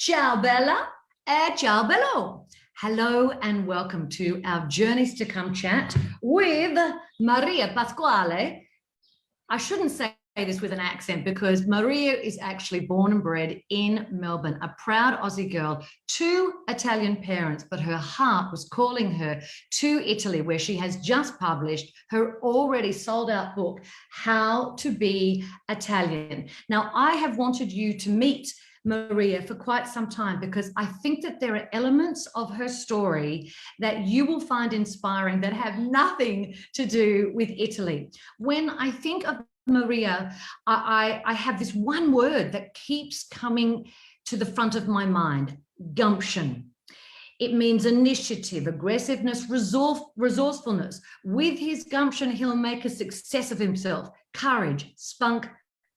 Ciao Bella e ciao Bello. Hello and welcome to our Journeys to Come chat with Maria Pasquale. I shouldn't say this with an accent because Maria is actually born and bred in Melbourne, a proud Aussie girl, two Italian parents, but her heart was calling her to Italy, where she has just published her already sold out book, How to Be Italian. Now, I have wanted you to meet Maria for quite some time because I think that there are elements of her story that you will find inspiring that have nothing to do with Italy. When I think of Maria, I have this one word that keeps coming to the front of my mind: gumption. It means initiative, aggressiveness, resourcefulness. With his gumption, he'll make a success of himself. Courage, spunk,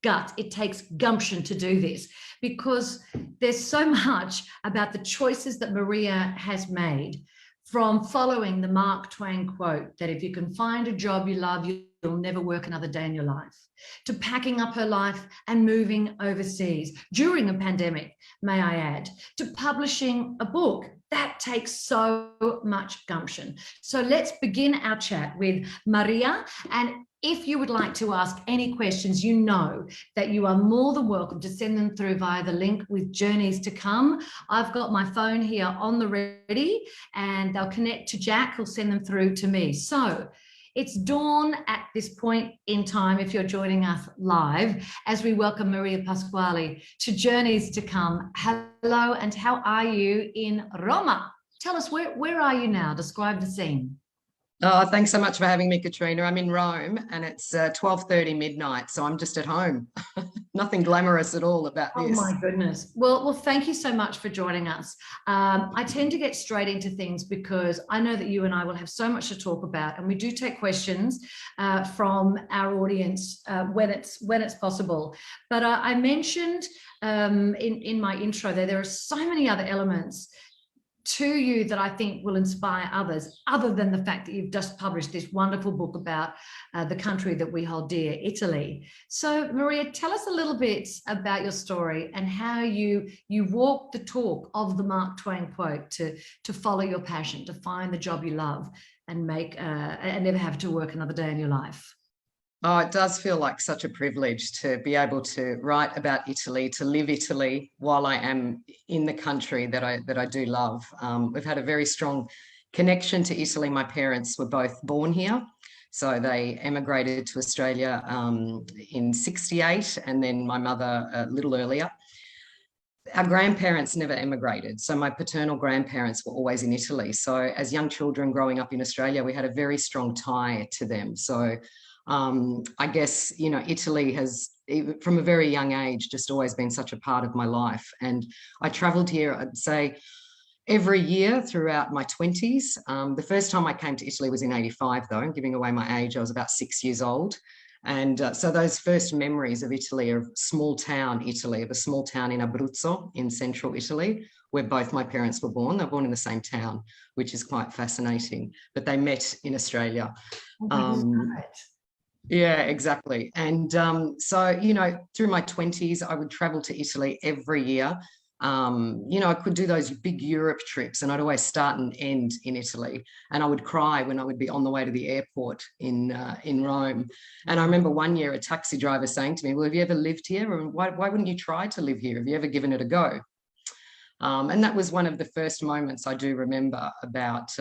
gut. It takes gumption to do this because there's so much about the choices that Maria has made, from following the Mark Twain quote that if you can find a job you love, you'll never work another day in your life, to packing up her life and moving overseas during a pandemic, may I add, to publishing a book. That takes so much gumption. So let's begin our chat with Maria. And if you would like to ask any questions, you know that you are more than welcome to send them through via the link with Journeys to Come. I've got my phone here on the ready and they'll connect to Jack, who'll send them through to me. So it's dawn at this point in time, if you're joining us live, as we welcome Maria Pasquale to Journeys to Come. Hello, and how are you in Roma? Tell us, where are you now? Describe the scene. Oh, thanks so much for having me, Catriona. I'm in Rome and it's 12:30 midnight, so I'm just at home. Nothing glamorous at all about this. Oh my goodness. Well, thank you so much for joining us. I tend to get straight into things because I know that you and I will have so much to talk about, and we do take questions from our audience when it's possible. But I mentioned in my intro there are so many other elements to you that I think will inspire others, other than the fact that you've just published this wonderful book about the country that we hold dear, Italy. So Maria, tell us a little bit about your story and how you walked the talk of the Mark Twain quote to follow your passion, to find the job you love and and never have to work another day in your life. Oh, it does feel like such a privilege to be able to write about Italy, to live Italy while I am in the country that I do love. We've had a very strong connection to Italy. My parents were both born here, so they emigrated to Australia in '68, and then my mother a little earlier. Our grandparents never emigrated, so my paternal grandparents were always in Italy. So as young children growing up in Australia, we had a very strong tie to them. So I guess, you know, Italy has, from a very young age, just always been such a part of my life. And I travelled here, I'd say, every year throughout my 20s. The first time I came to Italy was in '85, though. I'm giving away my age. I was about 6 years old. And so those first memories of Italy are of small town Italy, of a small town in Abruzzo in central Italy, where both my parents were born. They were born in the same town, which is quite fascinating. But they met in Australia. Yeah, exactly. And so, you know, through my 20s, I would travel to Italy every year. You know, I could do those big Europe trips and I'd always start and end in Italy. And I would cry when I would be on the way to the airport in Rome. And I remember one year a taxi driver saying to me, well, have you ever lived here? And why wouldn't you try to live here? Have you ever given it a go? And that was one of the first moments I do remember about,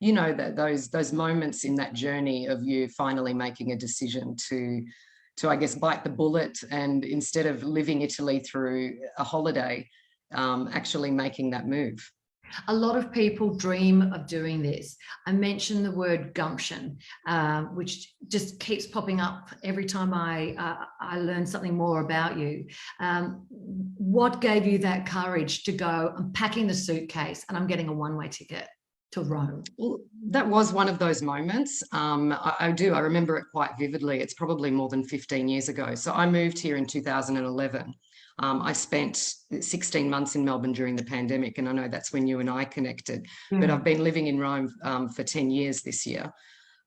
you know, those moments in that journey of you finally making a decision to I guess, bite the bullet, and instead of living Italy through a holiday, actually making that move. A lot of people dream of doing this. I mentioned the word gumption, which just keeps popping up every time I learn something more about you. What gave you that courage to go, I'm packing the suitcase and I'm getting a one-way ticket to Rome? Well, that was one of those moments. I remember it quite vividly. It's probably more than 15 years ago. So I moved here in 2011. I spent 16 months in Melbourne during the pandemic, and I know that's when you and I connected, but I've been living in Rome for 10 years this year.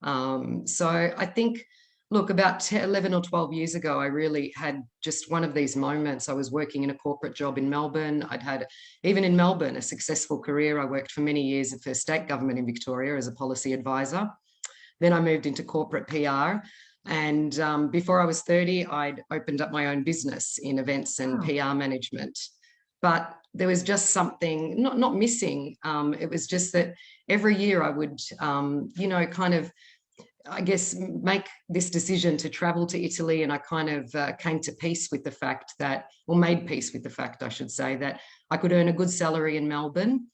So I think Look, about 10, 11 or 12 years ago, I really had just one of these moments. I was working in a corporate job in Melbourne. I'd had, even in Melbourne, a successful career. I worked for many years for state government in Victoria as a policy advisor. Then I moved into corporate PR. And before I was 30, I'd opened up my own business in events and PR management. But there was just something not missing. It was just that every year I would, kind of, I guess, make this decision to travel to Italy. And I kind of came to peace with the fact that, or made peace with the fact, I should say, that I could earn a good salary in Melbourne.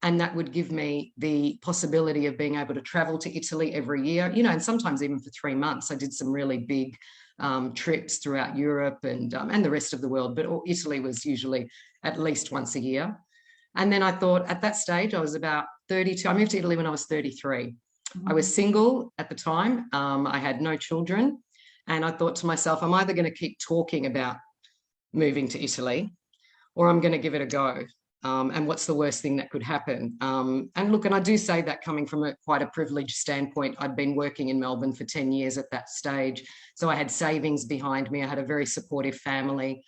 And that would give me the possibility of being able to travel to Italy every year, and sometimes even for 3 months. I did some really big trips throughout Europe and the rest of the world, but Italy was usually at least once a year. And then I thought at that stage, I was about 32. I moved to Italy when I was 33. I was single at the time. I had no children. And I thought to myself, I'm either going to keep talking about moving to Italy or I'm going to give it a go. And what's the worst thing that could happen? And look, and I do say that coming from quite a privileged standpoint. I'd been working in Melbourne for 10 years at that stage. So I had savings behind me. I had a very supportive family.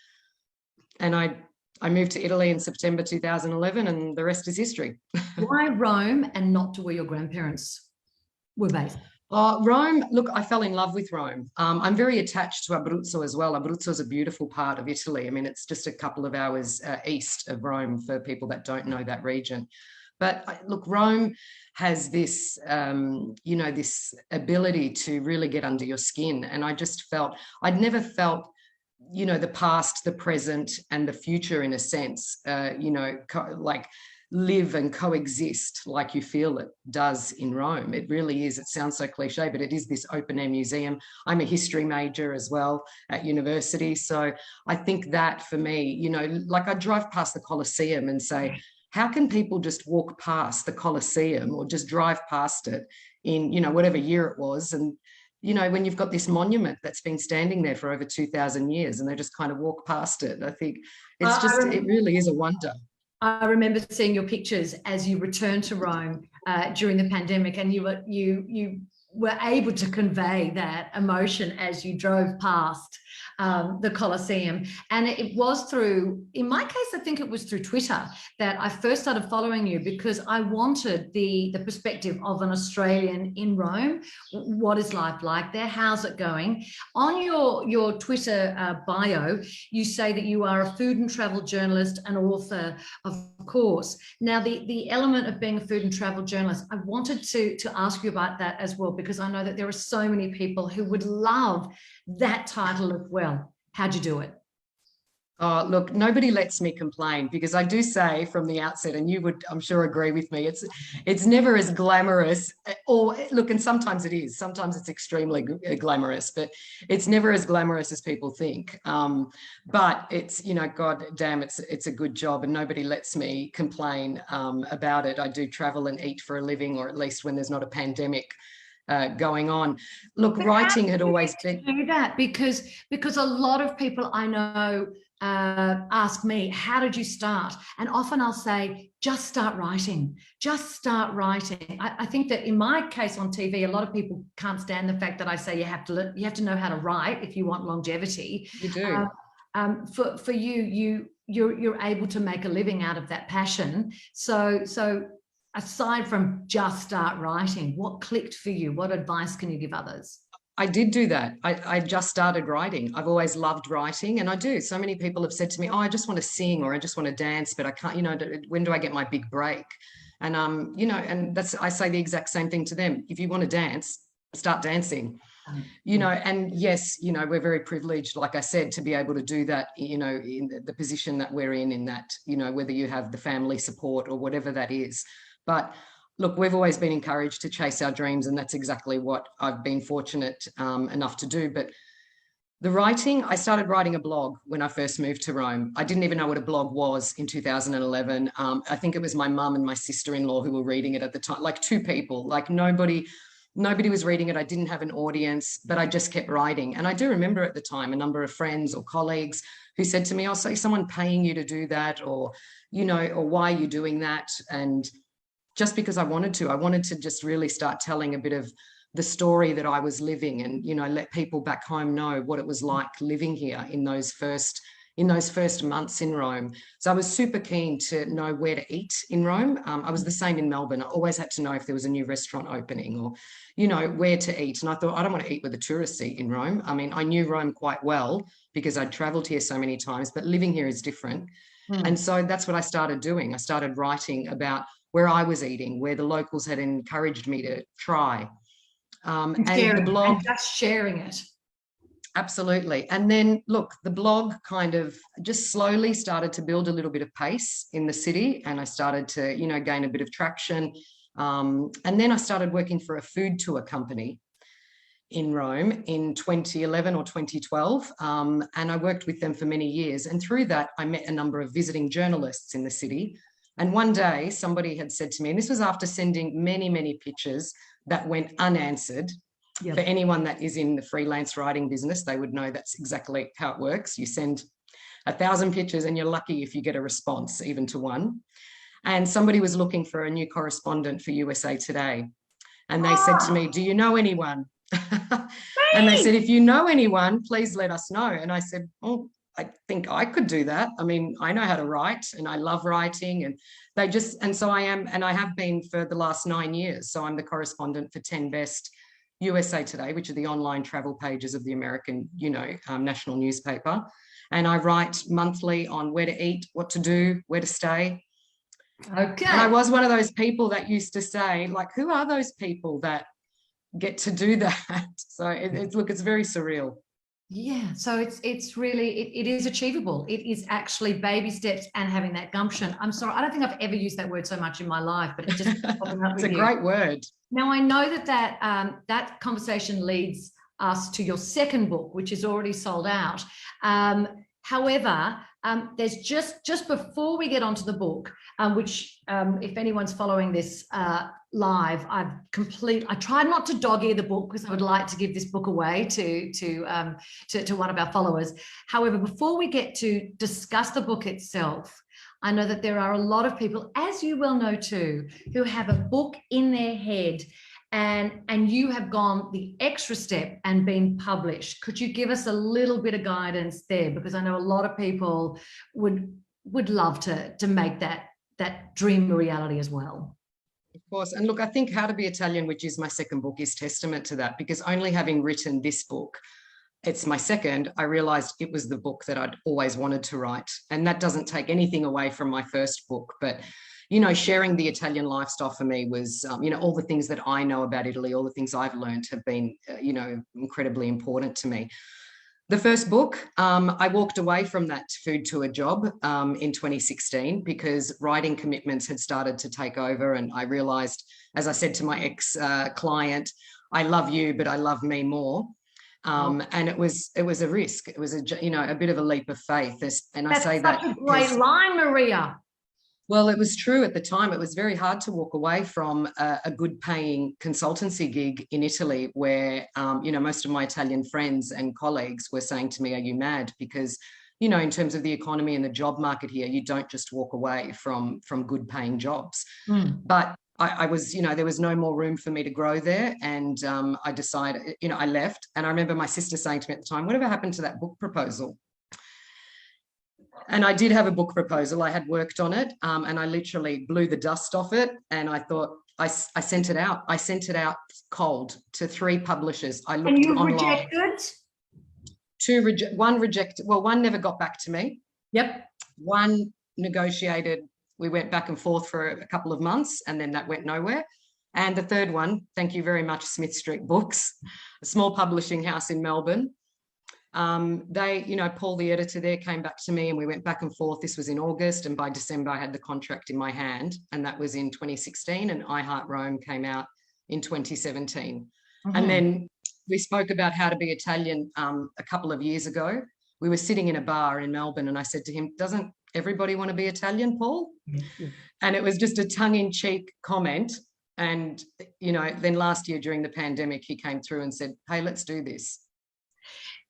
And I moved to Italy in September 2011 and the rest is history. Why Rome and not to where your grandparents were based? Rome, look, I fell in love with Rome. I'm very attached to Abruzzo as well. Abruzzo is a beautiful part of Italy. I mean, it's just a couple of hours east of Rome for people that don't know that region. But look, Rome has this, this ability to really get under your skin. And I just felt, I'd never felt, the past, the present, and the future in a sense, like live and coexist like you feel it does in Rome. It really is. It sounds so cliche, but it is this open air museum. I'm a history major as well at university. So I think that for me, like I drive past the Colosseum and say, how can people just walk past the Colosseum or just drive past it in, whatever year it was? And, when you've got this monument that's been standing there for over 2,000 years and they just kind of walk past it, I think it's just, it really is a wonder. I remember seeing your pictures as you returned to Rome during the pandemic, and you were able to convey that emotion as you drove past the Colosseum. And it was through, in my case, I think it was through Twitter that I first started following you, because I wanted the perspective of an Australian in Rome. What is life like there? How's it going? On your Twitter bio, you say that you are a food and travel journalist and author, of course. Now, the element of being a food and travel journalist, I wanted to ask you about that as well, because I know that there are so many people who would love that title as well. How'd you do it? Oh, look, nobody lets me complain, because I do say from the outset, and you would, I'm sure, agree with me, it's never as glamorous, or look, and sometimes it is. Sometimes it's extremely glamorous, but it's never as glamorous as people think. But it's, God damn, it's a good job, and nobody lets me complain about it. I do travel and eat for a living, or at least when there's not a pandemic going on. Look, but writing had always been... do that, because a lot of people I know ask me, how did you start? And often I'll say, just start writing. Just start writing. I think that in my case on TV, a lot of people can't stand the fact that I say you have to know how to write if you want longevity. You do. For you're able to make a living out of that passion. So aside from just start writing, what clicked for you? What advice can you give others? I did do that. I just started writing. I've always loved writing, and I do. So many people have said to me, oh, I just want to sing or I just want to dance, but I can't, when do I get my big break? And, and I say the exact same thing to them. If you want to dance, start dancing. And yes, we're very privileged, like I said, to be able to do that, in the position that we're in that, whether you have the family support or whatever that is. But look, we've always been encouraged to chase our dreams, and that's exactly what I've been fortunate enough to do. But the writing, I started writing a blog when I first moved to Rome. I didn't even know what a blog was in 2011. I think it was my mum and my sister-in-law who were reading it at the time, like two people, like nobody was reading it. I didn't have an audience, but I just kept writing. And I do remember at the time a number of friends or colleagues who said to me, oh, so is someone paying you to do that? Or, or why are you doing that? And just because I wanted to just really start telling a bit of the story that I was living, and, you know, let people back home know what it was like living here in those first months in Rome. So I was super keen to know where to eat in Rome. I was the same in Melbourne. I always had to know if there was a new restaurant opening, or, you know, where to eat. And I thought, I don't want to eat where the tourists eat in Rome. I mean, I knew Rome quite well because I'd traveled here so many times, but living here is different. And so that's what I started doing. I started writing about where I was eating, where the locals had encouraged me to try. And the blog, and just sharing it. Absolutely. And then, look, the blog kind of just slowly started to build a little bit of pace in the city, and I started to, you know, gain a bit of traction. And then I started working for a food tour company in Rome in 2011 or 2012. And I worked with them for many years. And through that, I met a number of visiting journalists in the city. And one day somebody had said to me, and this was after sending many, many pictures that went unanswered. Yep. For anyone that is in the freelance writing business, they would know that's exactly how it works. You send 1,000 pictures and you're lucky if you get a response, even to one. And somebody was looking for a new correspondent for USA Today. And they said to me, do you know anyone? And they said, if you know anyone, please let us know. And I said, oh, I think I could do that. I mean, I know how to write and I love writing. And they just, and so I am, and I have been for the last 9 years. So I'm the correspondent for 10 Best USA Today, which are the online travel pages of the American, you know, national newspaper. And I write monthly on where to eat, what to do, where to stay. Okay. And I was one of those people that used to say, like, who are those people that get to do that? So look, it's very surreal. Yeah, so it's really, it is achievable. It is actually baby steps and having that gumption. I'm sorry, I don't think I've ever used that word so much in my life, but it just it's a great word. Now, I know that conversation leads us to your second book, which is already sold out. However, there's just before we get onto the book, which if anyone's following this live, I tried not to dog ear the book because I would like to give this book away to one of our followers. However, before we get to discuss the book itself, I know that there are a lot of people, as you well know too, who have a book in their head, and you have gone the extra step and been published. Could you give us a little bit of guidance there? Because I know a lot of people would love to make that dream a reality as well. Of course. And look, I think How to Be Italian, which is my second book, is testament to that, because only having written this book, it's my second, I realized it was the book that I'd always wanted to write. And that doesn't take anything away from my first book. But, you know, sharing the Italian lifestyle for me was, you know, all the things that I know about Italy, all the things I've learned have been, you know, incredibly important to me. The first book, I walked away from that food tour job in 2016 because writing commitments had started to take over. And I realized, as I said to my ex-client, I love you, but I love me more. And it was a risk. It was a bit of a leap of faith. And I say that. That's such a great line, Maria. Well, it was true at the time. It was very hard to walk away from a good paying consultancy gig in Italy where, you know, most of my Italian friends and colleagues were saying to me, are you mad? Because, you know, in terms of the economy and the job market here, you don't just walk away from good paying jobs. But I was, you know, there was no more room for me to grow there. And I decided, you know, I left. And I remember my sister saying to me at the time, whatever happened to that book proposal? And I did have a book proposal. I had worked on it and I literally blew the dust off it. And I thought, I sent it out. I sent it out cold to 3 publishers. I looked and you online. Rejected? One rejected. Well, one never got back to me. Yep. One negotiated. We went back and forth for a couple of months and then that went nowhere. And the third one, thank you very much, Smith Street Books, a small publishing house in Melbourne. They, you know, Paul, the editor there, came back to me and we went back and forth. This was in August, and by December I had the contract in my hand, and that was in 2016, and I Heart Rome came out in 2017. And then we spoke about How to Be Italian a couple of years ago. We were sitting in a bar in Melbourne and I said to him, doesn't everybody want to be Italian, Paul? And it was just a tongue-in-cheek comment. And, you know, then last year during the pandemic, he came through and said, hey, let's do this.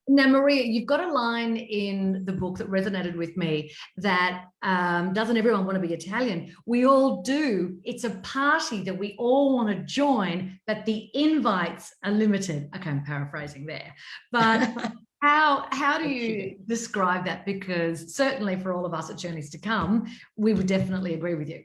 Now, Maria, you've got a line in the book that resonated with me that doesn't everyone want to be Italian? We all do. It's a party that we all want to join, but the invites are limited. Okay, I'm paraphrasing there. But how do you describe that? Because certainly for all of us at Journeys to Come, we would definitely agree with you.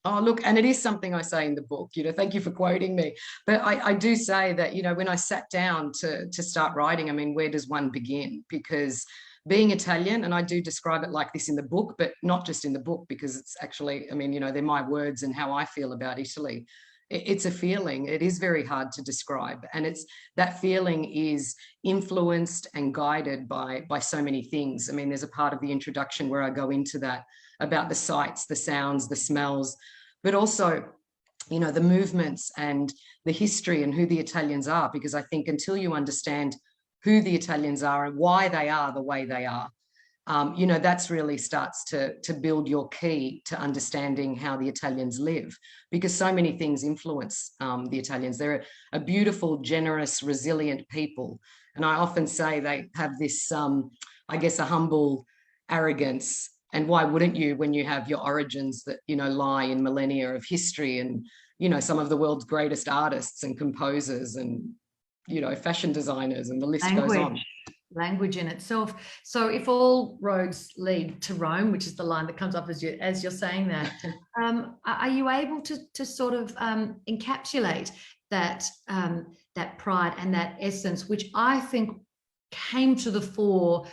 Oh, look, and it is something I say in the book, thank you for quoting me. But I do say that, when I sat down to start writing, I mean, where does one begin? Because being Italian, and I do describe it like this in the book, but not just in the book, because it's actually, I mean, they're my words and how I feel about Italy. It's a feeling. It is very hard to describe. And that feeling is influenced and guided by so many things. I mean, there's a part of the introduction where I go into that, about the sights, the sounds, the smells, but also, the movements and the history and who the Italians are, because I think until you understand who the Italians are and why they are the way they are, that's really starts to build your key to understanding how the Italians live, because so many things influence the Italians. They're a beautiful, generous, resilient people. And I often say they have this, I guess, a humble arrogance. And why wouldn't you, when you have your origins that, lie in millennia of history and, some of the world's greatest artists and composers and, fashion designers, and the list goes on. Language in itself. So if all roads lead to Rome, which is the line that comes up as you're saying that, are you able to sort of encapsulate that that pride and that essence, which I think came to the fore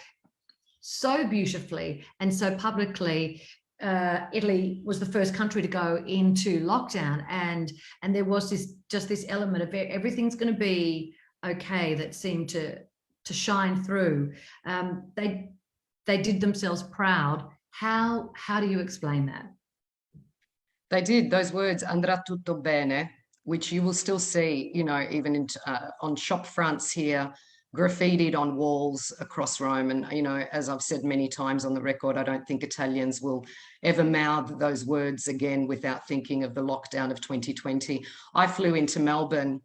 so beautifully and so publicly? Italy was the first country to go into lockdown, and there was this element of everything's going to be okay that seemed to shine through. They did themselves proud. How do you explain that? They did. Those words, andrà tutto bene, which you will still see, even on shop fronts here, graffitied on walls across Rome. And, as I've said many times on the record, I don't think Italians will ever mouth those words again without thinking of the lockdown of 2020. I flew into Melbourne.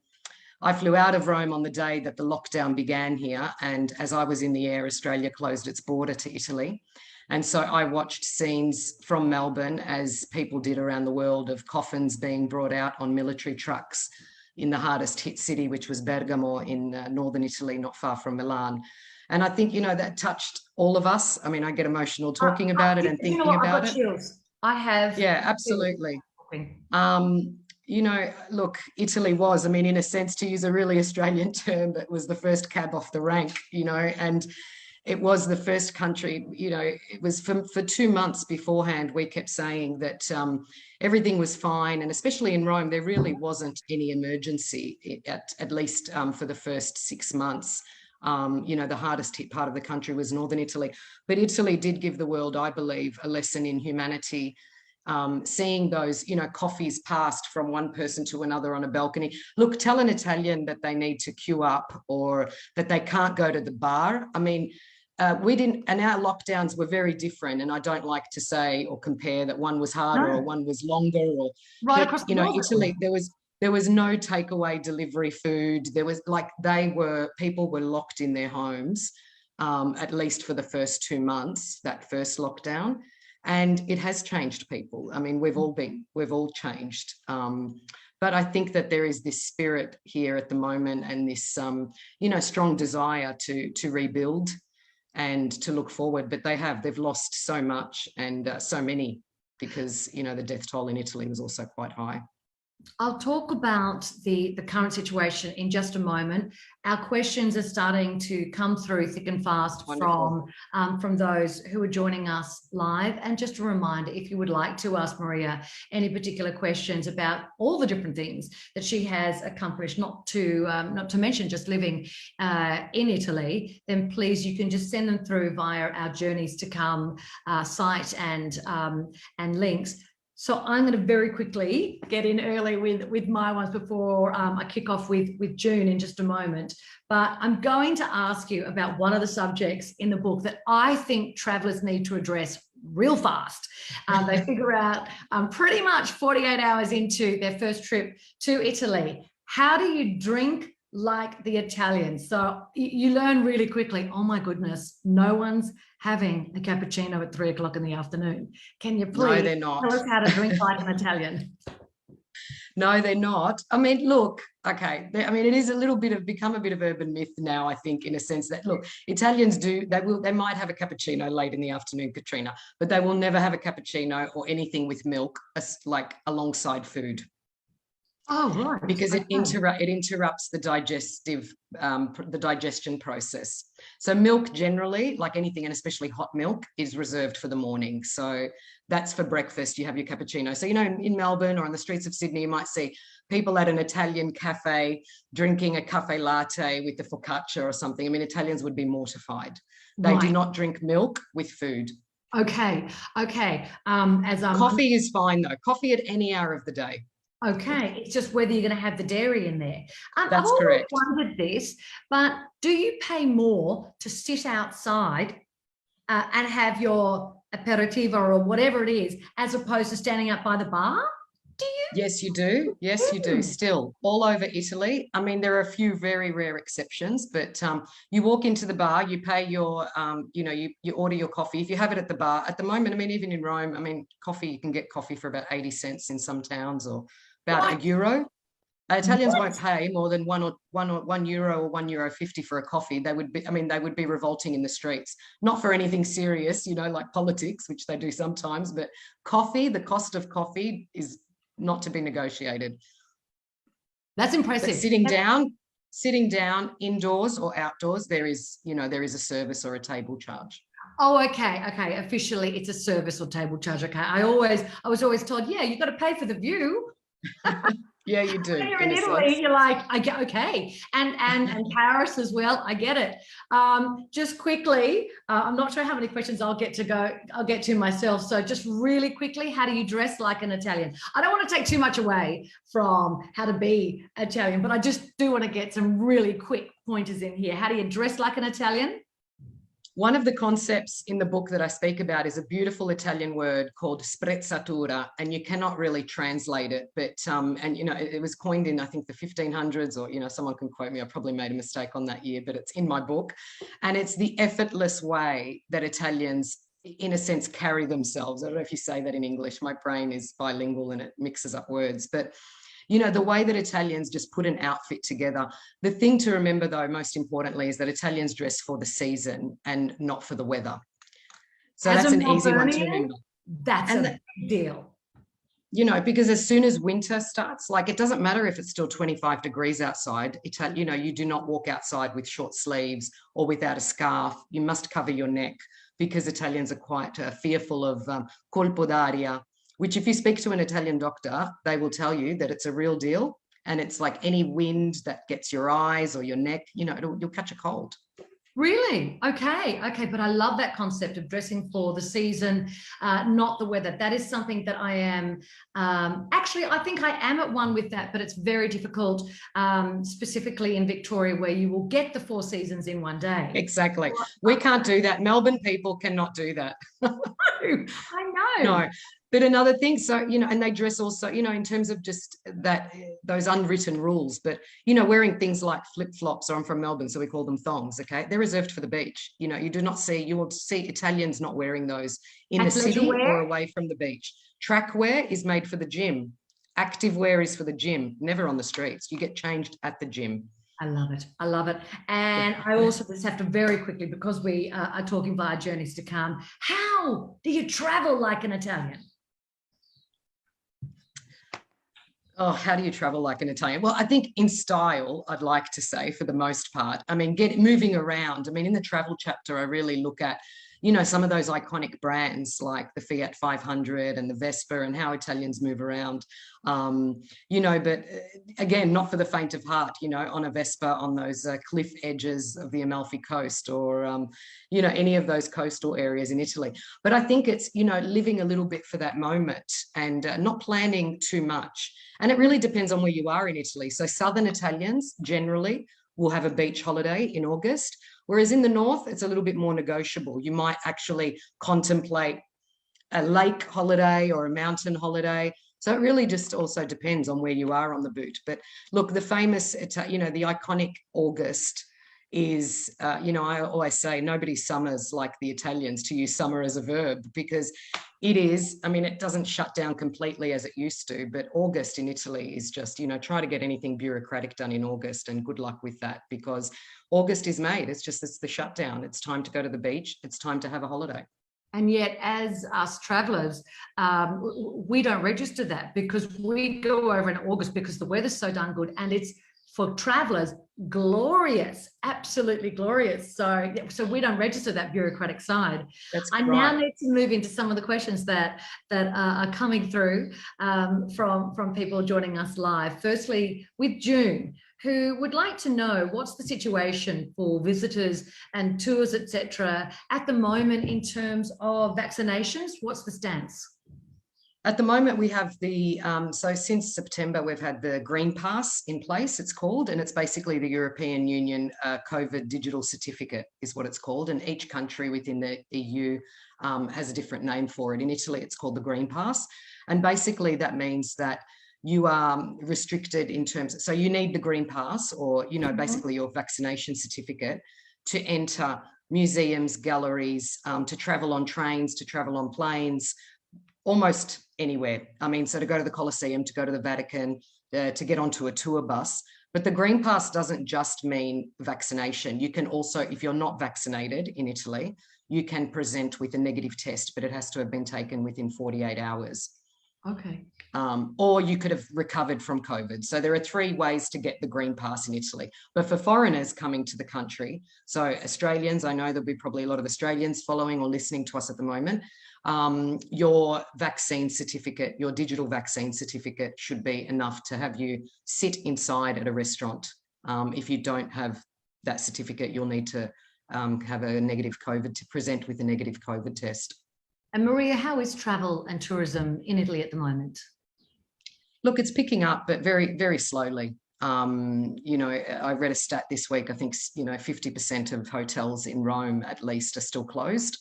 I flew out of Rome on the day that the lockdown began here. And as I was in the air, Australia closed its border to Italy. And so I watched scenes from Melbourne, as people did around the world, of coffins being brought out on military trucks in the hardest hit city, which was Bergamo in northern Italy, not far from Milan. And I think, that touched all of us. I mean, I get emotional talking about it and thinking about I've got it. chills. I have. Yeah, absolutely. Look, Italy was, I mean, in a sense, to use a really Australian term, that was the first cab off the rank, and it was the first country, it was for 2 months beforehand, we kept saying that everything was fine. And especially in Rome, there really wasn't any emergency, at least for the first 6 months. The hardest hit part of the country was northern Italy. But Italy did give the world, I believe, a lesson in humanity. Seeing those, coffees passed from one person to another on a balcony. Look, tell an Italian that they need to queue up or that they can't go to the bar. I mean, we didn't, and our lockdowns were very different. And I don't like to say or compare that one was harder or one was longer. Or, right across the border. Italy, there was no takeaway delivery food. There was people were locked in their homes, at least for the first 2 months, that first lockdown. And it has changed people. I mean, we've all changed. But I think that there is this spirit here at the moment, and this, strong desire to rebuild and to look forward. But they've lost so much, and so many, because, the death toll in Italy was also quite high. I'll talk about the current situation in just a moment. Our questions are starting to come through thick and fast from those who are joining us live. And just a reminder, if you would like to ask Maria any particular questions about all the different things that she has accomplished, not to mention just living in Italy, then please, you can just send them through via our Journeys to Come site and links. So I'm going to very quickly get in early with my ones before I kick off with June in just a moment. But I'm going to ask you about one of the subjects in the book that I think travellers need to address real fast. They figure out pretty much 48 hours into their first trip to Italy. How do you drink like the Italians. So you learn really quickly, oh my goodness, no one's having a cappuccino at 3 o'clock in the afternoon. Can you please No, they're not. tell us how to drink like an Italian? No, they're not. I mean, look, okay. I mean, it is a little bit of become a bit of urban myth now, I think, in a sense that, look, Italians they might have a cappuccino late in the afternoon, Catriona, but they will never have a cappuccino or anything with milk, like alongside food. Oh, right. Because it interrupts the digestion process. So milk generally, like anything, and especially hot milk, is reserved for the morning. So that's for breakfast. You have your cappuccino. So, you know, in Melbourne or on the streets of Sydney, you might see people at an Italian cafe drinking a cafe latte with the focaccia or something. I mean, Italians would be mortified. They do not drink milk with food. Okay. Coffee is fine though. Coffee at any hour of the day. Okay, it's just whether you're going to have the dairy in there. That's correct. I've always wondered this, but do you pay more to sit outside and have your aperitivo or whatever it is, as opposed to standing up by the bar? Do you? Yes, you do. Yes, you do. Still, all over Italy. I mean, there are a few very rare exceptions, but you walk into the bar, you pay your, you order your coffee. If you have it at the bar, at the moment, I mean, even in Rome, I mean, coffee, you can get coffee for about 80 cents in some towns, or about €1. Italians won't pay more than €1 or €1.50 for a coffee. They would be revolting in the streets, not for anything serious, you know, like politics, which they do sometimes, but coffee, the cost of coffee is not to be negotiated. That's impressive. But sitting down indoors or outdoors, there is a service or a table charge. Oh, okay. Officially, it's a service or table charge. Okay. I was always told, yeah, you've got to pay for the view. Yeah, you do. When you're in Italy, you're like, I get okay, and Paris as well. I get it. Just quickly, I'm not sure how many questions I'll get to myself. So just really quickly, how do you dress like an Italian? I don't want to take too much away from how to be Italian, but I just do want to get some really quick pointers in here. How do you dress like an Italian? One of the concepts in the book that I speak about is a beautiful Italian word called sprezzatura, and you cannot really translate it. But, and, you know, it was coined in, I think, the 1500s, or, you know, someone can quote me. I probably made a mistake on that year, but it's in my book. And it's the effortless way that Italians, in a sense, carry themselves. I don't know if you say that in English. My brain is bilingual and it mixes up words. But you know, the way that Italians just put an outfit together. The thing to remember, though, most importantly, is that Italians dress for the season and not for the weather. So that's an easy one to remember. That's a big deal. You know, because as soon as winter starts, like, it doesn't matter if it's still 25 degrees outside. You know, you do not walk outside with short sleeves or without a scarf. You must cover your neck, because Italians are quite fearful of colpo d'aria, which, if you speak to an Italian doctor, they will tell you that it's a real deal. And it's like any wind that gets your eyes or your neck, you know, you'll catch a cold. Really? Okay. But I love that concept of dressing for the season, not the weather. That is something that I am, actually, I think I am at one with that, but it's very difficult, specifically in Victoria, where you will get the 4 seasons in one day. Exactly. We can't do that. Melbourne people cannot do that. I know. No. But another thing, so, you know, and they dress also, you know, in terms of just that, those unwritten rules, but, you know, wearing things like flip-flops, or I'm from Melbourne, so we call them thongs, okay? They're reserved for the beach. You know, you will see Italians not wearing those in the city or away from the beach. Track wear is made for the gym. Active wear is for the gym, never on the streets. You get changed at the gym. I love it. And I also just have to very quickly, because we are talking via Journeys to Come, how do you travel like an Italian? Oh, how do you travel like an Italian? Well, I think in style, I'd like to say, for the most part. I mean, moving around. I mean, in the travel chapter, I really look at, you know, some of those iconic brands like the Fiat 500 and the Vespa, and how Italians move around, you know, but again, not for the faint of heart, you know, on a Vespa on those cliff edges of the Amalfi Coast, or, you know, any of those coastal areas in Italy. But I think it's, you know, living a little bit for that moment, and not planning too much. And it really depends on where you are in Italy. So Southern Italians generally will have a beach holiday in August, whereas in the north, it's a little bit more negotiable. You might actually contemplate a lake holiday or a mountain holiday. So it really just also depends on where you are on the boot. But look, the famous, the iconic August is, I always say nobody summers like the Italians, to use summer as a verb, because it is, it doesn't shut down completely as it used to, but August in Italy is just, try to get anything bureaucratic done in August, and good luck with that, because August is made. It's the shutdown. It's time to go to the beach. It's time to have a holiday. And yet, as us travellers, we don't register that, because we go over in August because the weather's so darn good, and it's, for travellers, glorious, absolutely glorious. So we don't register that bureaucratic side. I now need to move into some of the questions that are coming through from people joining us live. Firstly, with June, who would like to know what's the situation for visitors and tours, etc., at the moment in terms of vaccinations. What's the stance? At the moment, we have so since September, we've had the Green Pass in place, it's called, and it's basically the European Union COVID digital certificate is what it's called. And each country within the EU has a different name for it. In Italy, it's called the Green Pass. And basically that means that you are restricted in terms, so you need the Green Pass, or, basically your vaccination certificate, to enter museums, galleries, to travel on trains, to travel on planes, almost anywhere. So to go to the Colosseum, to go to the Vatican, to get onto a tour bus. But the Green Pass doesn't just mean vaccination. You can also, if you're not vaccinated in Italy, you can present with a negative test, but it has to have been taken within 48 hours. Okay. Or you could have recovered from COVID. So there are 3 ways to get the Green Pass in Italy. But for foreigners coming to the country, so Australians, I know there'll be probably a lot of Australians following or listening to us at the moment, your vaccine certificate, your digital vaccine certificate should be enough to have you sit inside at a restaurant. If you don't have that certificate, you'll need to have a negative COVID, to present with a negative COVID test. And Maria, how is travel and tourism in Italy at the moment? Look, it's picking up, but very, very slowly. I read a stat this week, I think, 50% of hotels in Rome at least are still closed.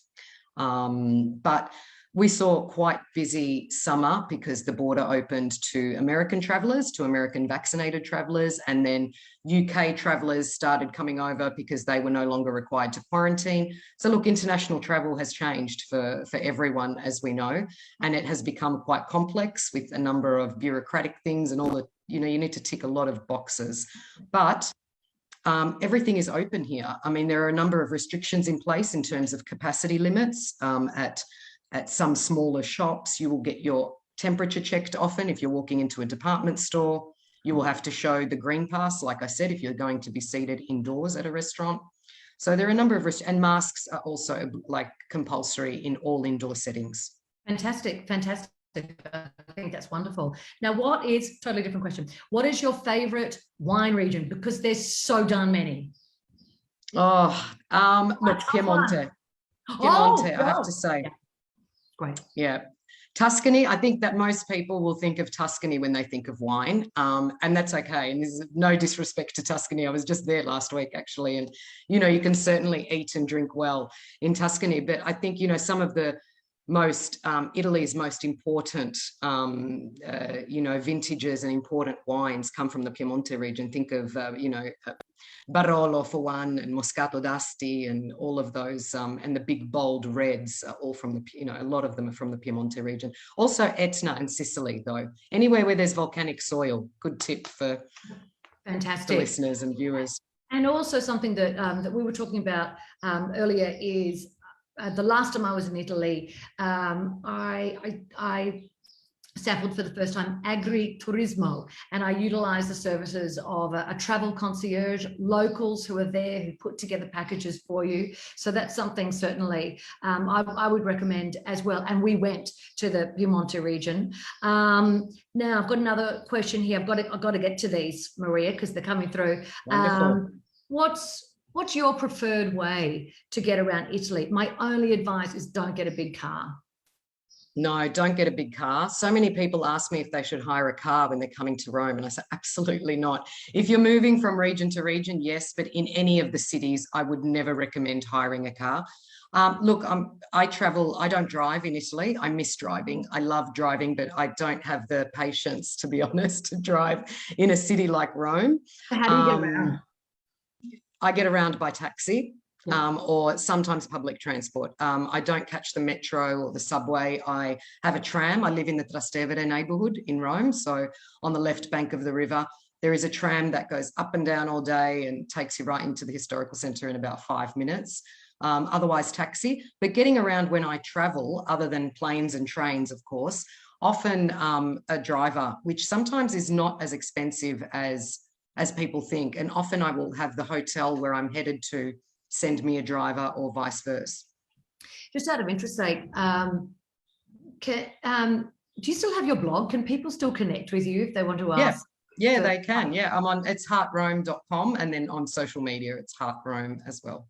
But we saw quite busy summer because the border opened to American travellers, to American vaccinated travellers, and then UK travellers started coming over because they were no longer required to quarantine. So look, international travel has changed for everyone, as we know, and it has become quite complex with a number of bureaucratic things and all the, you need to tick a lot of boxes. But everything is open here. There are a number of restrictions in place in terms of capacity limits. At some smaller shops, you will get your temperature checked often. If you're walking into a department store, you will have to show the Green Pass, like I said, if you're going to be seated indoors at a restaurant. So there are a number of and masks are also compulsory in all indoor settings. Fantastic. I think that's wonderful. Now, totally different question. What is your favorite wine region? Because there's so darn many. Look, Piemonte. I have to say. Yeah. Great. Yeah. Tuscany, I think that most people will think of Tuscany when they think of wine, and that's okay. And there's no disrespect to Tuscany. I was just there last week, actually, and, you can certainly eat and drink well in Tuscany. But I think, some of the Italy's most important, vintages and important wines come from the Piemonte region. Think of, Barolo for one, and Moscato d'Asti, and all of those, and the big bold reds are all from a lot of them are from the Piemonte region. Also Etna and Sicily, though. Anywhere where there's volcanic soil, good tip for fantastic listeners and viewers. And also something that we were talking about earlier is, the last time I was in Italy, I sampled for the first time agri-turismo, and I utilized the services of a travel concierge, locals who are there who put together packages for you. So that's something certainly I would recommend as well. And we went to the Piemonte region. Now I've got another question here. I've got to get to these, Maria, because they're coming through. Wonderful. What's your preferred way to get around Italy? My only advice is don't get a big car. No, don't get a big car. So many people ask me if they should hire a car when they're coming to Rome, and I say absolutely not. If you're moving from region to region, yes, but in any of the cities, I would never recommend hiring a car. Look, I travel. I don't drive in Italy. I miss driving. I love driving, but I don't have the patience, to be honest, to drive in a city like Rome. How do you get around? I get around by taxi. Yeah. Or sometimes public transport. I don't catch the metro or the subway. I have a tram. I live in the Trastevere neighbourhood in Rome. So on the left bank of the river, there is a tram that goes up and down all day and takes you right into the historical centre in about 5 minutes. Otherwise taxi. But getting around when I travel, other than planes and trains, of course, often a driver, which sometimes is not as expensive as people think. And often I will have the hotel where I'm headed to send me a driver or vice versa. Just out of interest, do you still have your blog? Can people still connect with you if they want to ask? Yeah, they can. Yeah, it's heartrome.com, and then on social media, it's heartrome as well.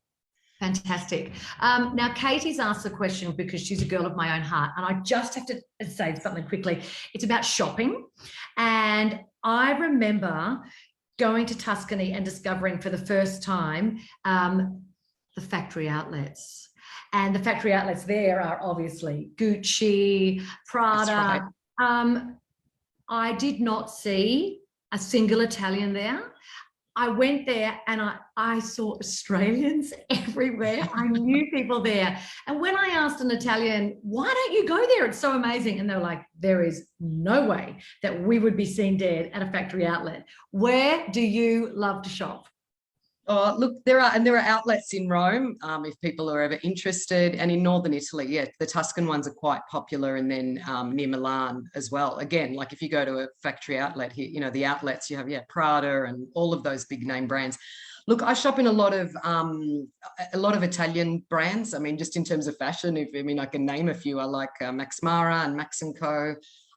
Fantastic. Now, Katie's asked the question because she's a girl of my own heart, and I just have to say something quickly. It's about shopping. And I remember going to Tuscany and discovering for the first time the factory outlets. And the factory outlets there are obviously Gucci, Prada. Right. I did not see a single Italian there. I went there and I saw Australians everywhere. I knew people there. And when I asked an Italian, why don't you go there? It's so amazing. And they were like, there is no way that we would be seen dead at a factory outlet. Where do you love to shop? Oh, look, there are outlets in Rome, if people are ever interested, and in northern Italy, yeah, the Tuscan ones are quite popular, and then near Milan as well. Again, like if you go to a factory outlet here, the outlets you have, Prada and all of those big name brands. Look, I shop in a lot of Italian brands. I mean, just in terms of fashion, I can name a few. I like Max Mara and Max & Co.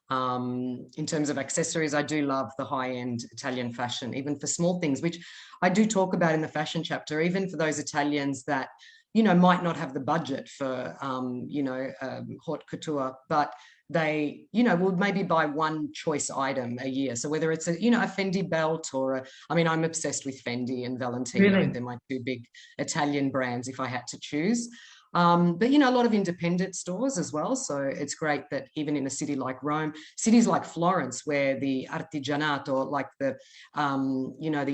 In terms of accessories, I do love the high-end Italian fashion, even for small things, which I do talk about in the fashion chapter, even for those Italians that, might not have the budget for, haute couture, but they, will maybe buy one choice item a year. So whether it's a Fendi belt or I'm obsessed with Fendi and Valentino. Really? They're my two big Italian brands if I had to choose. But, a lot of independent stores as well. So it's great that even in a city like Rome, cities like Florence, where the artigianato, like the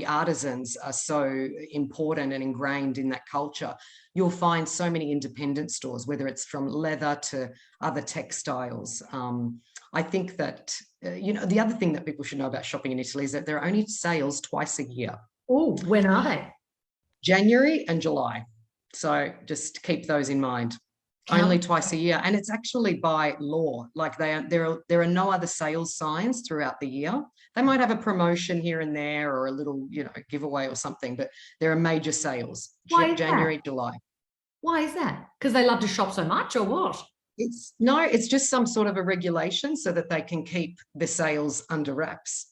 artisans are so important and ingrained in that culture, you'll find so many independent stores, whether it's from leather to other textiles. I think that, the other thing that people should know about shopping in Italy is that there are only sales twice a year. Oh, when are they? January and July. So just keep those in mind. Only twice a year. And it's actually by law. Like there are no other sales signs throughout the year. They might have a promotion here and there or a little, giveaway or something, but there are major sales. Why is January, that? July. Why is that? Because they love to shop so much or what? It's just some sort of a regulation so that they can keep the sales under wraps.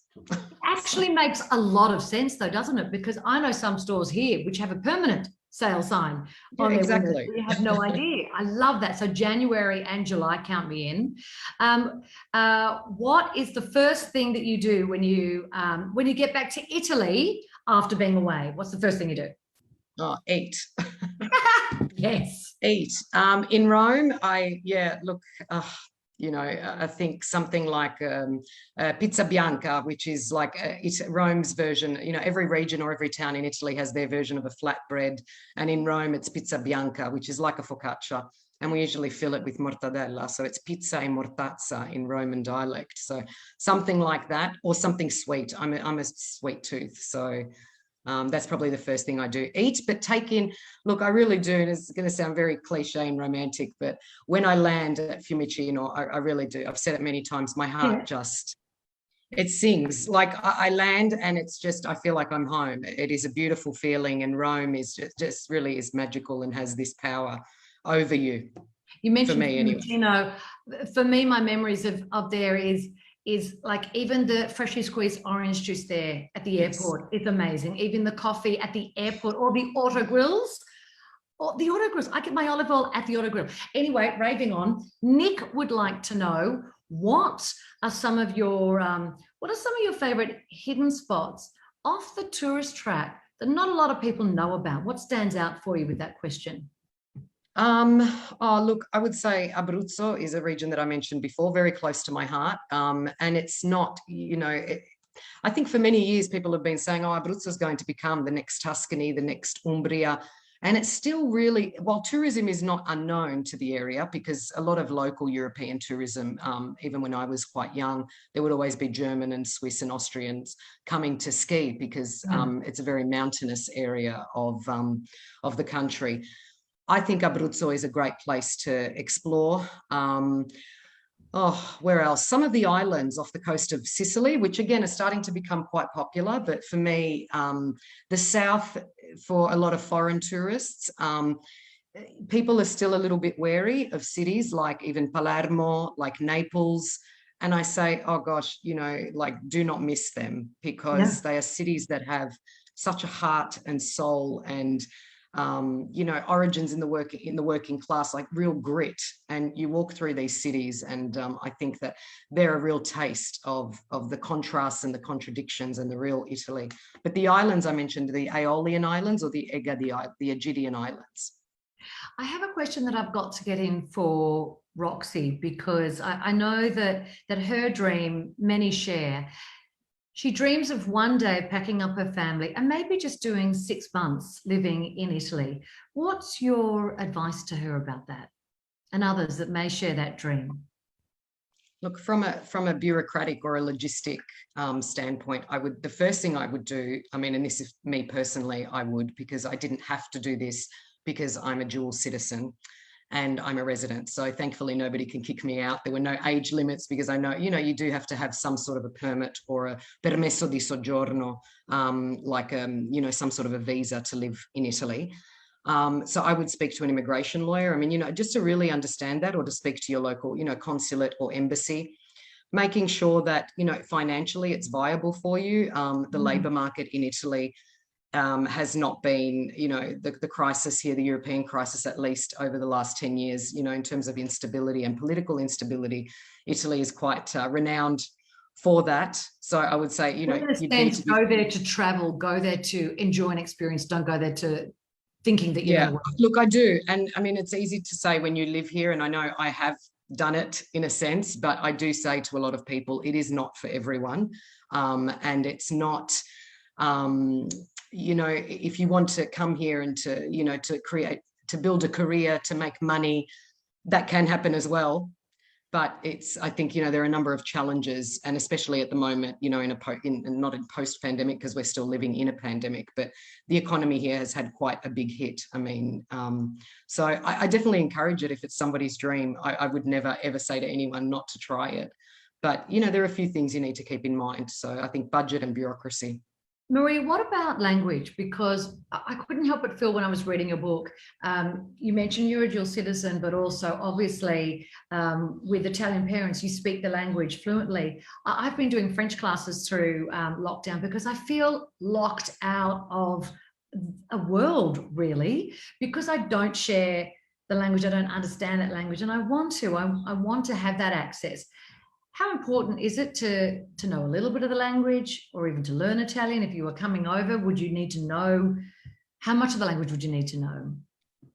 Actually makes a lot of sense though, doesn't it? Because I know some stores here which have a permanent sale sign on their exactly. windows. You have no idea. I love that. So January and July, count me in. What is the first thing that you do when you get back to Italy after being away? What's the first thing you do? Oh, eat. Yes. Eat. In Rome, I think something like pizza bianca, which is like it's Rome's version. Every region or every town in Italy has their version of a flatbread. And in Rome, it's pizza bianca, which is like a focaccia. And we usually fill it with mortadella. So it's pizza e mortazza in Roman dialect. So something like that, or something sweet. I'm a sweet tooth. So that's probably the first thing I do. Eat, but take in. Look, I really do. And it's going to sound very cliche and romantic, but when I land at Fiumicino, I really do. I've said it many times. My heart it sings. Like I land, and it's just I feel like I'm home. It is a beautiful feeling, and Rome is just really is magical and has this power over you. You mentioned Fiumicino. Anyway. For me, my memories of there is like even the freshly squeezed orange juice there at the airport is amazing. Even the coffee at the airport or the auto grills. I get my olive oil at the auto grill. Anyway, raving on, Nick would like to know what are some of your favorite hidden spots off the tourist track that not a lot of people know about? What stands out for you with that question? Oh, look, I would say Abruzzo is a region that I mentioned before, very close to my heart. And it's not, I think for many years people have been saying, oh, Abruzzo is going to become the next Tuscany, the next Umbria. And it's still really, while tourism is not unknown to the area, because a lot of local European tourism, even when I was quite young, there would always be German and Swiss and Austrians coming to ski because it's a very mountainous area of the country. I think Abruzzo is a great place to explore. Where else? Some of the islands off the coast of Sicily, which again are starting to become quite popular. But for me, the south, for a lot of foreign tourists, people are still a little bit wary of cities like even Palermo, like Naples. And I say, oh gosh, like do not miss them because they are cities that have such a heart and soul and origins in the working class, like real grit. And you walk through these cities, and I think that they're a real taste of the contrasts and the contradictions and the real Italy. But the islands I mentioned, the Aeolian Islands or the Aegean Islands. I have a question that I've got to get in for Roxy because I know that her dream, many share. She dreams of one day packing up her family and maybe just doing 6 months living in Italy. What's your advice to her about that and others that may share that dream? Look, from a bureaucratic or a logistic standpoint, the first thing I would do, I mean, and this is me personally, I would, because I didn't have to do this because I'm a dual citizen and I'm a resident. So thankfully nobody can kick me out. There were no age limits because I know, you do have to have some sort of a permit or a permesso di soggiorno, some sort of a visa to live in Italy. So I would speak to an immigration lawyer. I mean, just to really understand that, or to speak to your local, consulate or embassy, making sure that, financially it's viable for you. The labor market in Italy has not been, the crisis here, the European crisis, at least over the last 10 years, in terms of instability and political instability, Italy is quite renowned for that. So I would say, you need to go there to travel, go there to enjoy an experience, don't go there to thinking that you're going to work. Look, I do. And I mean, it's easy to say when you live here, and I know I have done it in a sense, but I do say to a lot of people, it is not for everyone. And it's not, if you want to come here and to build a career, to make money, that can happen as well. But I think, there are a number of challenges, and especially at the moment, not in post-pandemic, because we're still living in a pandemic, but the economy here has had quite a big hit. I mean, so I definitely encourage it if it's somebody's dream. I would never, ever say to anyone not to try it. But, there are a few things you need to keep in mind. So I think budget and bureaucracy. Maria, what about language? Because I couldn't help but feel when I was reading your book, you mentioned you're a dual citizen, but also obviously with Italian parents, you speak the language fluently. I've been doing French classes through lockdown because I feel locked out of a world, really, because I don't share the language, I don't understand that language, and I want to have that access. How important is it to know a little bit of the language, or even to learn Italian? If you were coming over, would you need to know, how much of the language would you need to know?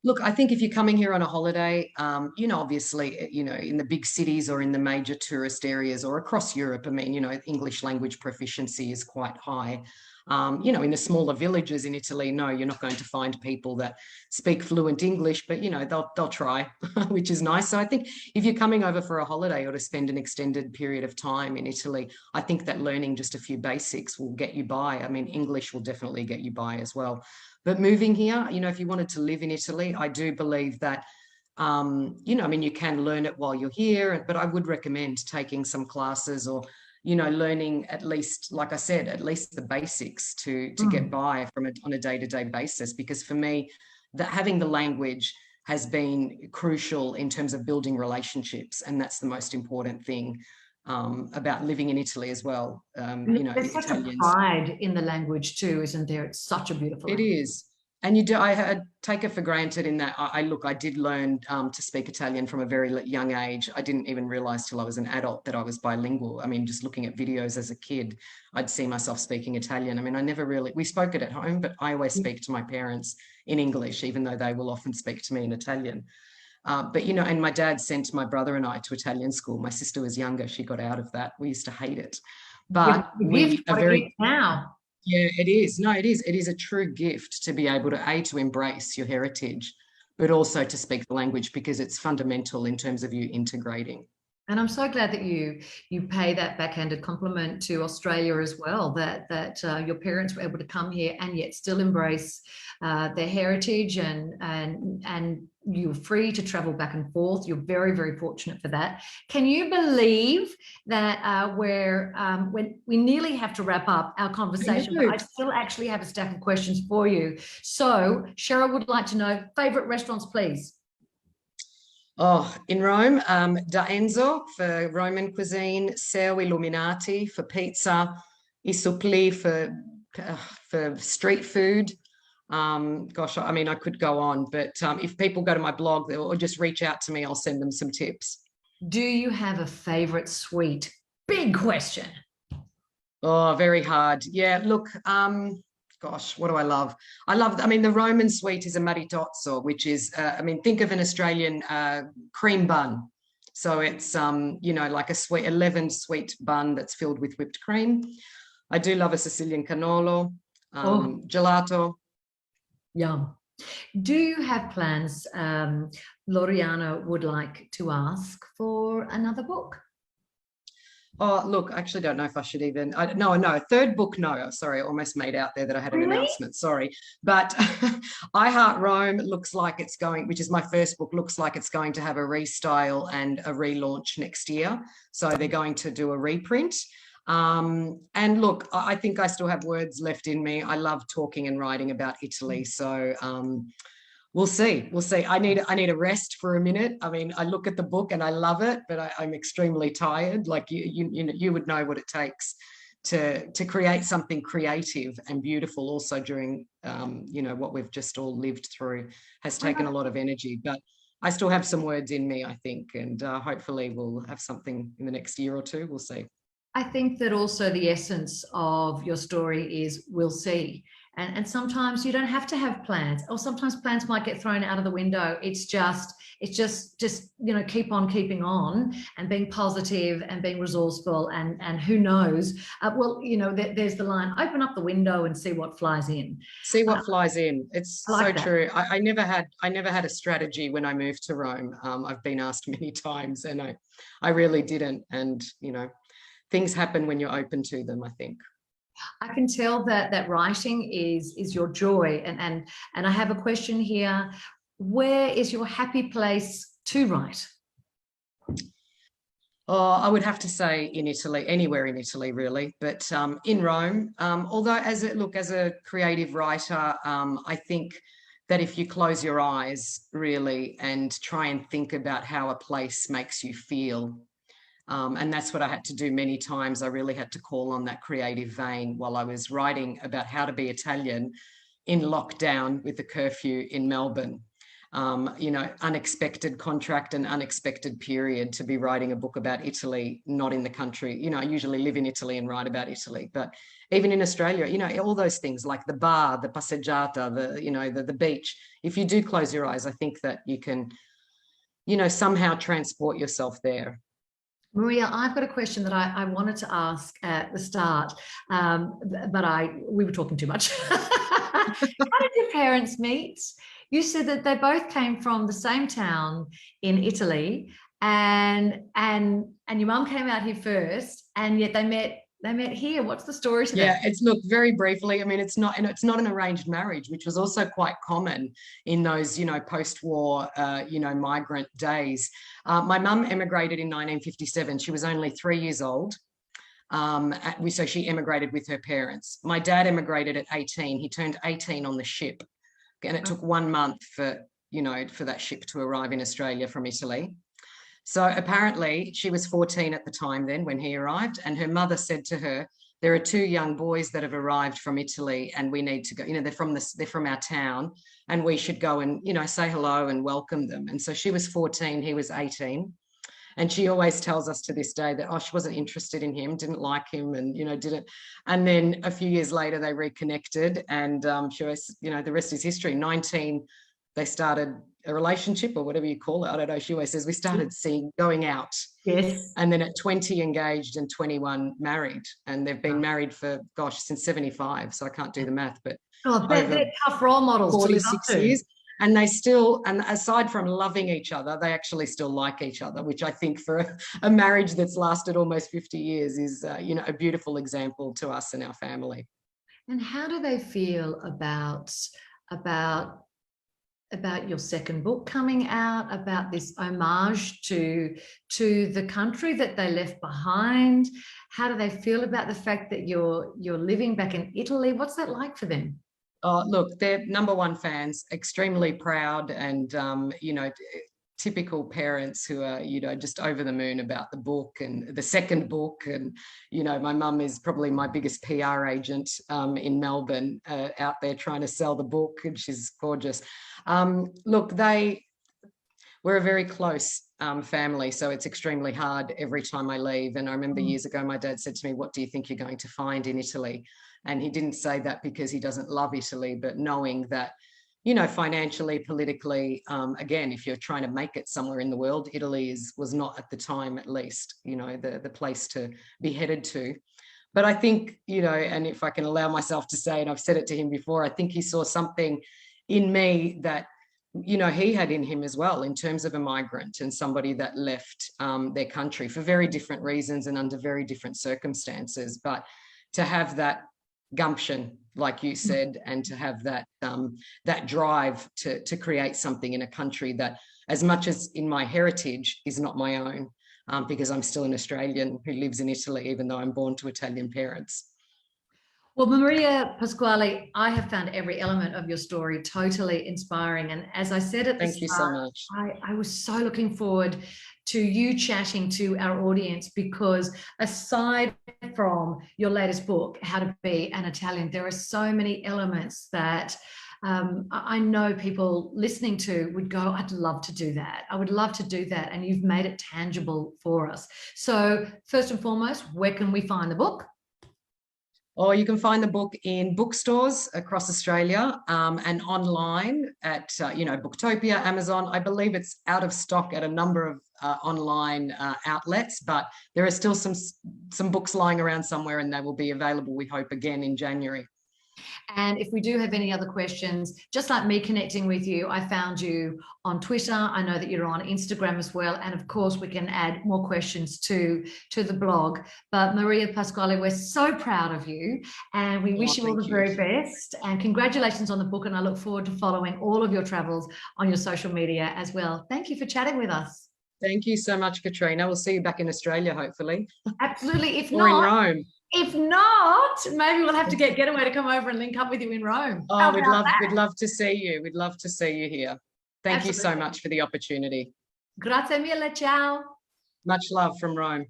Look, I think if you're coming here on a holiday, obviously, in the big cities or in the major tourist areas or across Europe, I mean, English language proficiency is quite high. In the smaller villages in Italy, no, you're not going to find people that speak fluent English, but, they'll try, which is nice. So I think if you're coming over for a holiday or to spend an extended period of time in Italy, I think that learning just a fean basics will get you by. I mean, English will definitely get you by as well. But moving here, if you wanted to live in Italy, I do believe that, you can learn it while you're here, but I would recommend taking some classes or, learning at least, like I said, at least the basics to get by on a day-to-day basis. Because for me, having the language has been crucial in terms of building relationships. And that's the most important thing about living in Italy as well. There's such a pride in the language too, isn't there? It's such a beautiful language. It is. And I take it for granted in that I did learn to speak Italian from a very young age. I didn't even realize till I was an adult that I was bilingual. I mean, just looking at videos as a kid, I'd see myself speaking Italian. I mean, we spoke it at home, but I always speak to my parents in English, even though they will often speak to me in Italian. But, and my dad sent my brother and I to Italian school. My sister was younger. She got out of that. We used to hate it. But we are very... now. Yeah, it is. No, it is. It is a true gift to be able to embrace your heritage, but also to speak the language, because it's fundamental in terms of you integrating. And I'm so glad that you pay that backhanded compliment to Australia as well, that your parents were able to come here and yet still embrace their heritage, and you're free to travel back and forth. You're very, very fortunate for that. Can you believe that when we nearly have to wrap up our conversation, but I still actually have a stack of questions for you. So Cheryl would like to know, favorite restaurants, please. Oh, in Rome, Da Enzo for Roman cuisine, Seu Illuminati for pizza, I Suppli for street food. Gosh, I mean, I could go on, but if people go to my blog or just reach out to me, I'll send them some tips. Do you have a favorite sweet? Big question. Oh, very hard. Yeah, look, gosh, what do I love? I mean, the Roman sweet is a maritozzo, which is, think of an Australian cream bun. So it's, like a leavened sweet bun that's filled with whipped cream. I do love a Sicilian cannolo, gelato. Yum. Do you have plans, Loriana would like to ask, for another book? Oh, look, I actually don't know if I should even... No, third book, no. Sorry, I almost made out there that I had an announcement. Sorry. But I Heart Rome looks like it's going, which is my first book, looks like it's going to have a restyle and a relaunch next year. So they're going to do a reprint. And look, I think I still have words left in me. I love talking and writing about Italy. So... we'll see. I need a rest for a minute. I mean, I look at the book and I love it, but I'm extremely tired. Like you would know what it takes to create something creative and beautiful. Also during what we've just all lived through has taken a lot of energy. But I still have some words in me, I think, and hopefully we'll have something in the next year or two. We'll see. I think that also the essence of your story is we'll see. And sometimes you don't have to have plans, or sometimes plans might get thrown out of the window. It's just keep on keeping on and being positive and being resourceful, and who knows? There's the line: open up the window and see what flies in. See what flies in. It's like so true. I never had a strategy when I moved to Rome. I've been asked many times, and I really didn't. And things happen when you're open to them, I think. I can tell that writing is your joy, and I have a question here. Where is your happy place to write? Oh, I would have to say in Italy, anywhere in Italy, really, but in Rome. Although as a creative writer, I think that if you close your eyes really and try and think about how a place makes you feel, and that's what I had to do many times. I really had to call on that creative vein while I was writing about how to be Italian in lockdown with the curfew in Melbourne. Unexpected contract and unexpected period to be writing a book about Italy, not in the country. I usually live in Italy and write about Italy, but even in Australia, all those things like the bar, the passeggiata, the beach. If you do close your eyes, I think that you can, somehow transport yourself there. Maria, I've got a question that I wanted to ask at the start, but we were talking too much. How did your parents meet? You said that they both came from the same town in Italy, and your mum came out here first, and yet they met here. What's the story to that? Yeah, look, very briefly. I mean, it's not an arranged marriage, which was also quite common in those, post-war, migrant days. My mum emigrated in 1957. She was only 3 years old. So she emigrated with her parents. My dad emigrated at 18. He turned 18 on the ship, and it took 1 month for that ship to arrive in Australia from Italy. So apparently she was 14 at the time then when he arrived, and her mother said to her, there are two young boys that have arrived from Italy, and we need to go, they're from our town, and we should go and, say hello and welcome them. And so she was 14, he was 18. And she always tells us to this day that, she wasn't interested in him, didn't like him, and, didn't. And then a few years later, they reconnected, and she always, the rest is history. 19, they started a relationship, or whatever you call it. I don't know. She always says we started going out. Yes. And then at 20 engaged and 21 married. And they've been married for, since 75. So I can't do the math, but they're tough role models. 46 years. And they still, and aside from loving each other, they actually still like each other, which I think for a marriage that's lasted almost 50 years is, a beautiful example to us and our family. And how do they feel about your second book coming out, about this homage to the country that they left behind? How do they feel about the fact that you're living back in Italy? What's that like for them? Oh, look, they're #1 fans, extremely proud, and, typical parents who are, just over the moon about the book and the second book. And, my mum is probably my biggest PR agent in Melbourne, out there trying to sell the book, and she's gorgeous. Look, we're a very close family, so it's extremely hard every time I leave. And I remember years ago, my dad said to me, "What do you think you're going to find in Italy?" And he didn't say that because he doesn't love Italy, but knowing that, financially, politically, again, if you're trying to make it somewhere in the world, Italy was not, at the time at least, the place to be headed to. But I think, and if I can allow myself to say, and I've said it to him before, I think he saw something in me that, he had in him as well, in terms of a migrant and somebody that left their country for very different reasons and under very different circumstances. But to have that gumption, like you said, and to have that drive to create something in a country that, as much as in my heritage, is not my own, because I'm still an Australian who lives in Italy, even though I'm born to Italian parents. Well, Maria Pasquale, I have found every element of your story totally inspiring. And as I said at the Thank you so much. I was so looking forward to you chatting to our audience, because aside from your latest book, How to Be an Italian, there are so many elements that I know people listening to would go, "I'd love to do that. I would love to do that." And you've made it tangible for us. So first and foremost, where can we find the book? Or you can find the book in bookstores across Australia, and online at, Booktopia, Amazon. I believe it's out of stock at a number of online outlets, but there are still some books lying around somewhere, and they will be available, we hope, again in January. And if we do have any other questions, just like me connecting with you, I found you on Twitter. I know that you're on Instagram as well. And of course, we can add more questions to the blog. But Maria Pasquale, we're so proud of you, and we wish you all the very best. And congratulations on the book. And I look forward to following all of your travels on your social media as well. Thank you for chatting with us. Thank you so much, Catriona. We'll see you back in Australia, hopefully. Absolutely. If or not, in Rome. If not, maybe we'll have to get Getaway to come over and link up with you in Rome. Oh, we'd love to see you. We'd love to see you here. Thank you so much for the opportunity. Grazie mille. Ciao. Much love from Rome.